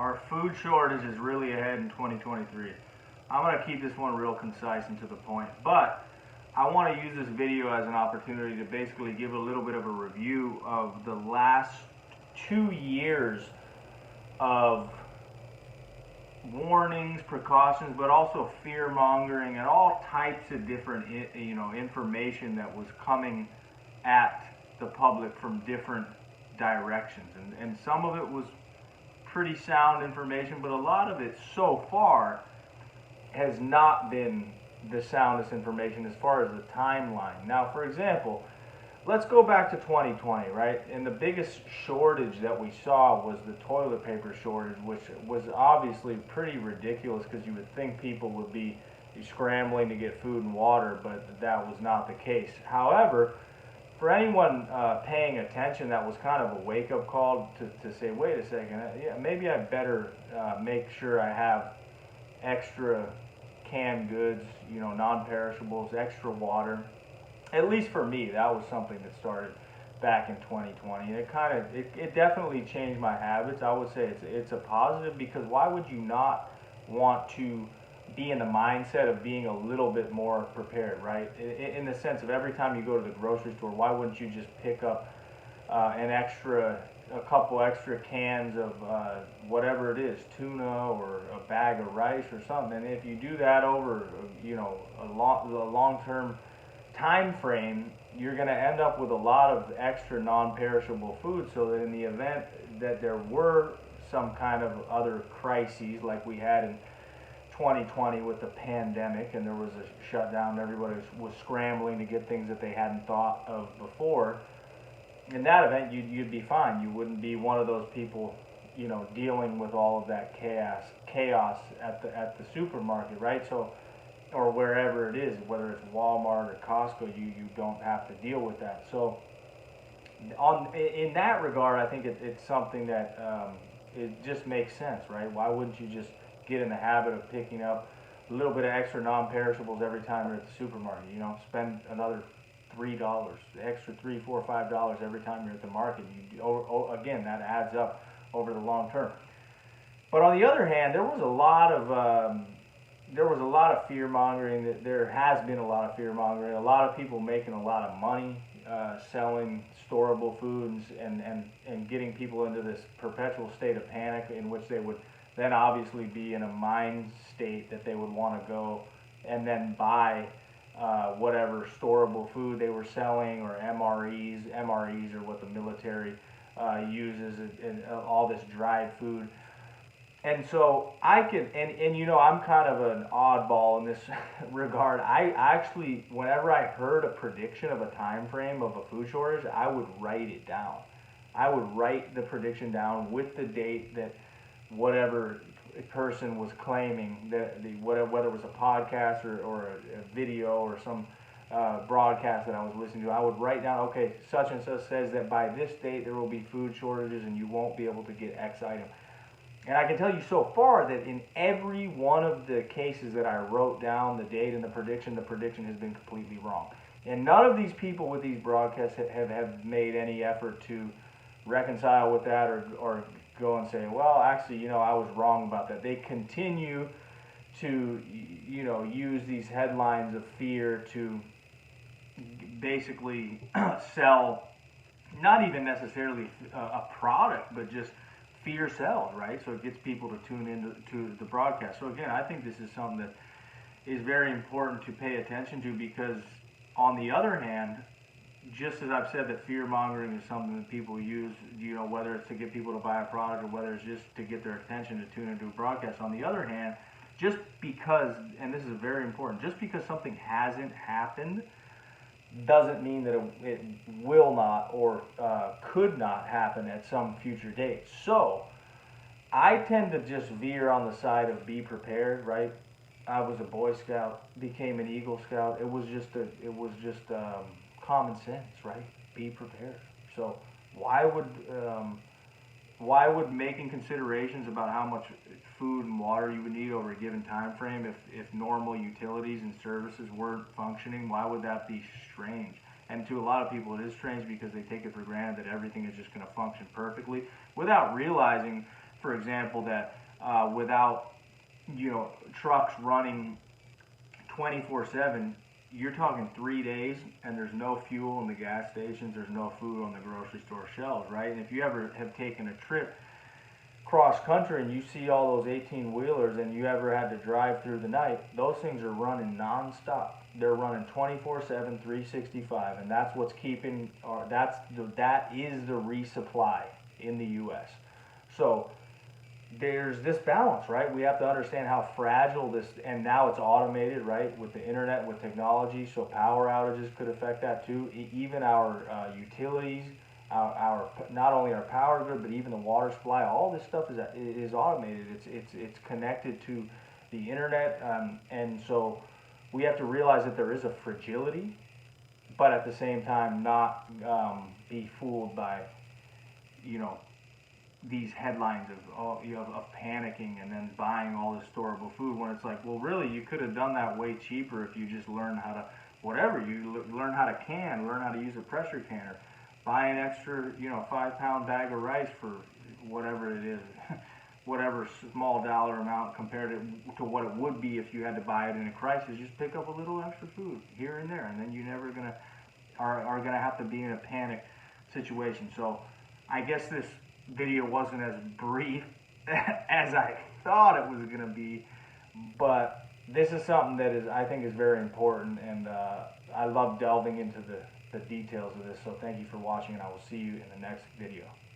Our food shortage is really ahead in 2023. I'm going to keep this one real concise and to the point, but I want to use this video as an opportunity to basically give a little bit of a review of the last 2 years of warnings, precautions, but also fear mongering and all types of different information that was coming at the public from different directions. And some of it was pretty sound information, but a lot of it so far has not been the soundest information as far as the timeline. Now, for example, let's go back to 2020, right? And the biggest shortage that we saw was the toilet paper shortage, which was obviously pretty ridiculous because you would think people would be scrambling to get food and water, but that was not the case. However, for anyone paying attention, that was kind of a wake-up call to say, wait a second, yeah, maybe I better make sure I have extra canned goods, non-perishables, extra water. At least for me, that was something that started back in 2020. And it definitely changed my habits. I would say it's a positive, because why would you not want to be in the mindset of being a little bit more prepared, right? In the sense of every time you go to the grocery store, why wouldn't you just pick up a couple extra cans of whatever it is, tuna or a bag of rice or something? And if you do that over, a long-term time frame, you're going to end up with a lot of extra non-perishable food, so that in the event that there were some kind of other crises like we had in 2020 with the pandemic, and there was a shutdown, everybody was scrambling to get things that they hadn't thought of before. In that event, you'd be fine. You wouldn't be one of those people, dealing with all of that chaos at the supermarket, right? So, or wherever it is, whether it's Walmart or Costco, you don't have to deal with that. So, in that regard, I think it's something that it just makes sense, right? Why wouldn't you just get in the habit of picking up a little bit of extra non-perishables every time you're at the supermarket? Spend another $3, extra $3, $4, $5 every time you're at the market. Again, that adds up over the long term. But on the other hand, there was a lot of fear mongering. There has been a lot of fear mongering. A lot of people making a lot of money selling storable foods and getting people into this perpetual state of panic, in which they would then obviously be in a mind state that they would want to go and then buy whatever storable food they were selling, or MREs. MREs are what the military uses, and all this dried food. And so I'm kind of an oddball in this regard. I actually, whenever I heard a prediction of a time frame of a food shortage, I would write it down. I would write the prediction down with the date that whatever person was claiming, whether it was a podcast or a video or some broadcast that I was listening to. I would write down, okay, such and such says that by this date there will be food shortages and you won't be able to get X item. And I can tell you so far that in every one of the cases that I wrote down the date and the prediction has been completely wrong. And none of these people with these broadcasts have made any effort to reconcile with that, or go and say, well, actually, I was wrong about that. They continue to, use these headlines of fear to basically sell, not even necessarily a product, but just fear sells, right? So it gets people to tune into the broadcast. So again, I think this is something that is very important to pay attention to, because on the other hand, just as I've said that fear mongering is something that people use, whether it's to get people to buy a product or whether it's just to get their attention to tune into a broadcast. On the other hand, just because, and this is very important, just because something hasn't happened doesn't mean that it will not or could not happen at some future date. So I tend to just veer on the side of be prepared, right? I was a Boy Scout, became an Eagle Scout. It was just common sense, right? Be prepared. So why would making considerations about how much food and water you would need over a given time frame, if normal utilities and services weren't functioning, why would that be strange? And to a lot of people it is strange, because they take it for granted that everything is just going to function perfectly, without realizing for example, that without, trucks running 24/7, you're talking 3 days, and there's no fuel in the gas stations, there's no food on the grocery store shelves, right? And if you ever have taken a trip cross country and you see all those 18 wheelers and you ever had to drive through the night, those things are running nonstop. They're running 24/7, 365, and that's what's keeping, that is the resupply in the U.S. So there's this balance, right? We have to understand how fragile this, and now it's automated, right, with the internet, with technology, so power outages could affect that too. Even our utilities, our not only our power grid, but even the water supply, all this stuff is automated. It's connected to the internet, and so we have to realize that there is a fragility, but at the same time not be fooled by, you know, these headlines of panicking and then buying all this storable food, when it's like, well, really, you could have done that way cheaper if you just learned how to, whatever, you learn how to learn how to use a pressure canner, buy an extra, 5-pound bag of rice for whatever it is, whatever small dollar amount compared to what it would be if you had to buy it in a crisis. Just pick up a little extra food here and there, and then you never are gonna have to be in a panic situation. So I guess this video wasn't as brief as I thought it was going to be, but this is something that I think is very important, and I love delving into the details of this. So thank you for watching, and I will see you in the next video.